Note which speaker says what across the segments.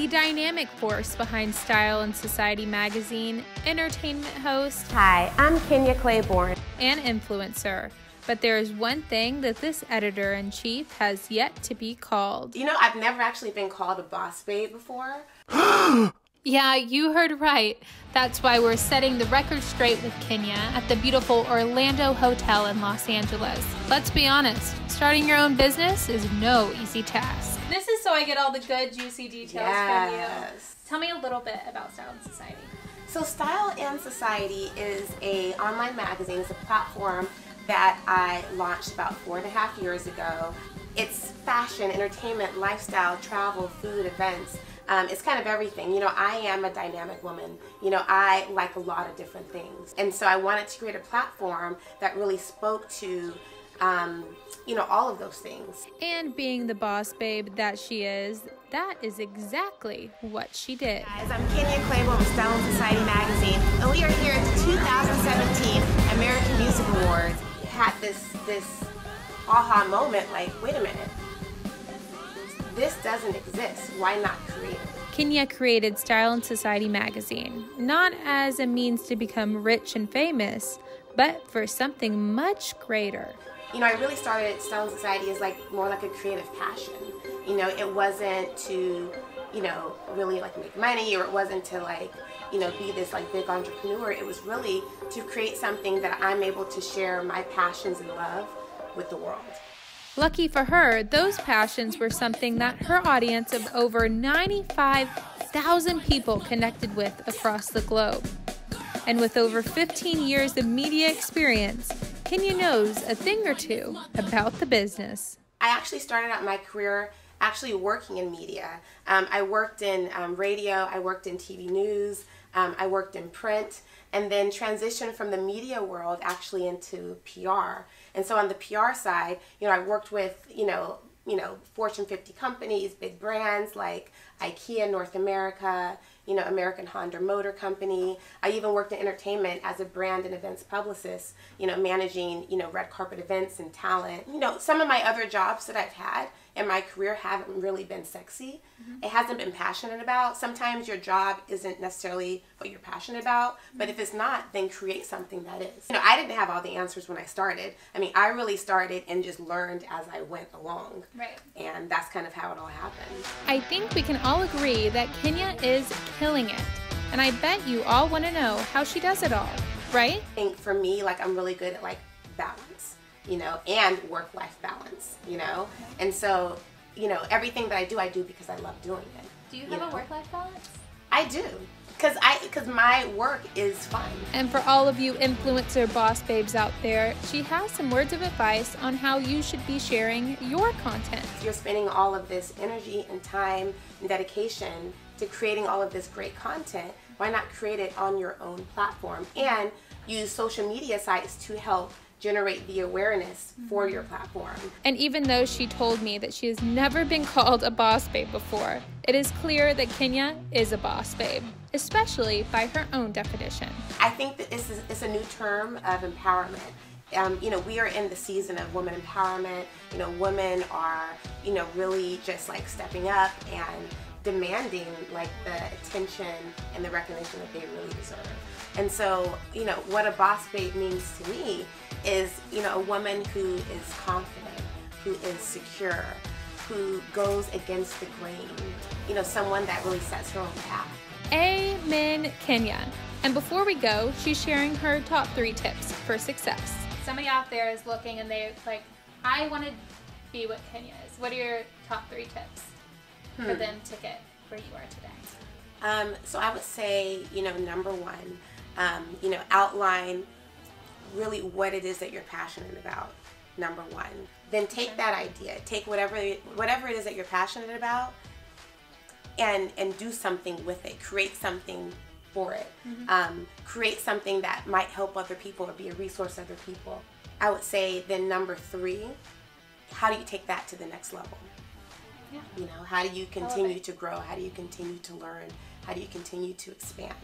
Speaker 1: dynamic force behind Style and Society magazine, entertainment host,
Speaker 2: Hi, I'm Kinya Claiborne,
Speaker 1: and influencer. But there is one thing that this editor-in-chief has yet to be called.
Speaker 2: You know, I've never actually been called a boss babe before.
Speaker 1: Yeah, you heard right. That's why we're setting the record straight with Kinya at the beautiful Orlando Hotel in Los Angeles. Let's be honest, starting your own business is no easy task. This is so I get all the good, juicy details from you. Tell me a little bit about Style and Society.
Speaker 2: So Style and Society is an online magazine. It's a platform that I launched about 4.5 years ago. It's fashion, entertainment, lifestyle, travel, food, events. It's kind of everything. You know, I am a dynamic woman. You know, I like a lot of different things. And so I wanted to create a platform that really spoke to, you know, all of those things.
Speaker 1: And being the boss babe that she is, that is exactly what she did.
Speaker 3: Guys, I'm Kinya Claiborne with Style and Society magazine, and we are here at the 2017 American Music Awards.
Speaker 2: Had this aha moment, like, wait a minute, this doesn't exist, why not create it?
Speaker 1: Kinya created Style and Society magazine, not as a means to become rich and famous, but for something much greater.
Speaker 2: You know, I really started Style and Society as more like a creative passion. You know, it wasn't to, you know, really make money, or it wasn't to you know, be this big entrepreneur. It was really to create something that I'm able to share my passions and love with the world.
Speaker 1: Lucky for her, those passions were something that her audience of over 95,000 people connected with across the globe. And with over 15 years of media experience, Kinya knows a thing or two about the business.
Speaker 2: I actually started out my career actually working in media. I worked in radio, I worked in TV news, I worked in print, and then transitioned from the media world actually into PR. And so on the PR side, you know, I worked with, you know, Fortune 50 companies, big brands like IKEA North America, you know, American Honda Motor Company. I even worked in entertainment as a brand and events publicist, you know, managing, you know, red carpet events and talent. You know, some of my other jobs that I've had in my career haven't really been sexy. It hasn't been passionate about. Sometimes your job isn't necessarily what you're passionate about, but if it's not, then create something that is. You know, I didn't have all the answers when I started. I mean, I really started and just learned as I went along.
Speaker 1: Right.
Speaker 2: And that's kind of how it all happened.
Speaker 1: I think we can all agree that Kinya is killing it. And I bet you all want to know how she does it all, right?
Speaker 2: I think for me, I'm really good at balance, you know, and work-life balance, you know? And so, you know, everything that I do because I love doing it.
Speaker 1: Do you have a work-life balance?
Speaker 2: I do, because my work is fun.
Speaker 1: And for all of you influencer boss babes out there, she has some words of advice on how you should be sharing your content.
Speaker 2: You're spending all of this energy and time and dedication to creating all of this great content. Why not create it on your own platform and use social media sites to help generate the awareness for your platform?
Speaker 1: And even though she told me that she has never been called a boss babe before, it is clear that Kinya is a boss babe, especially by her own definition.
Speaker 2: I think that it's a new term of empowerment. You know, we are in the season of women empowerment. You know, women are, you know, really just stepping up and demanding the attention and the recognition that they really deserve. And so, you know, what a boss babe means to me is, you know, a woman who is confident, who is secure, who goes against the grain, you know, someone that really sets her own path.
Speaker 1: Amen, Kinya. And before we go, she's sharing her top 3 tips for success. Somebody out there is looking and they're like, I want to be what Kinya is. What are your top 3 tips for them to get where you are today?
Speaker 2: So I would say, you know, number 1, you know, outline really what it is that you're passionate about, number 1. Then take that idea, take whatever it is that you're passionate about, and do something with it. Create something for it. Create something that might help other people or be a resource to other people. I would say then number 3, how do you take that to the next level? Yeah. You know, how do you continue to grow? How do you continue to learn? How do you continue to expand?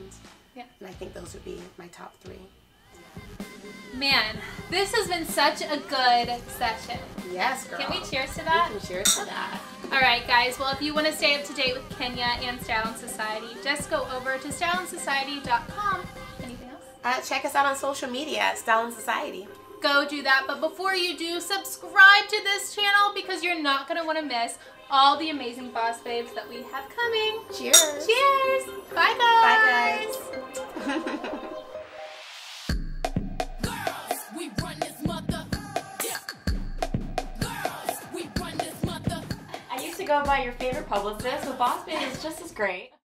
Speaker 1: Yeah.
Speaker 2: And I think those would be my top 3. Yeah.
Speaker 1: Man, this has been such a good session.
Speaker 2: Yes, girl.
Speaker 1: Can we cheers to that?
Speaker 2: We can cheers to that.
Speaker 1: All right, guys. Well, if you want to stay up to date with Kinya and Style and Society, just go over to styleandsociety.com. Anything else?
Speaker 2: Check us out on social media at Style and Society.
Speaker 1: Go do that. But before you do, subscribe to this channel because you're not going to want to miss all the amazing boss babes that we have coming.
Speaker 2: Cheers.
Speaker 1: Cheers. Bye, guys.
Speaker 2: Bye, guys.
Speaker 4: I used to go by your favorite publicist, but BossBabes is just as great.